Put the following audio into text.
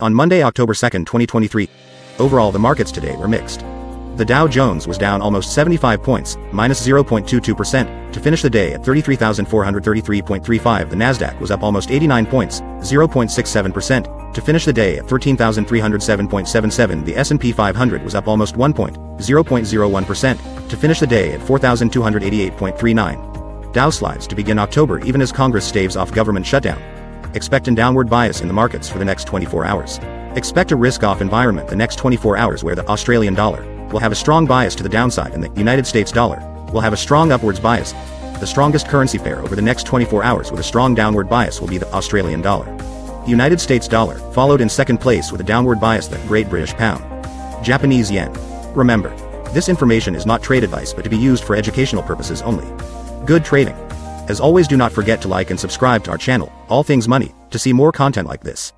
On Monday, October 2, 2023, overall the markets today were mixed. The Dow Jones was down almost 75 points, minus 0.22%, to finish the day at 33,433.35. The NASDAQ was up almost 89 points, 0.67%, to finish the day at 13,307.77. The S&P 500 was up almost 1 point, 0.01%, to finish the day at 4,288.39. Dow slides to begin October even as Congress staves off government shutdown. Expect a downward bias in the markets for the next 24 hours. Expect a risk-off environment the next 24 hours where the Australian dollar will have a strong bias to the downside and the United States dollar will have a strong upwards bias. The strongest currency pair over the next 24 hours with a strong downward bias will be the Australian dollar. The United States dollar followed in second place with a downward bias the Great British Pound. Japanese yen. Remember, this information is not trade advice but to be used for educational purposes only. Good trading. As always, do not forget to like and subscribe to our channel, All Things Money, to see more content like this.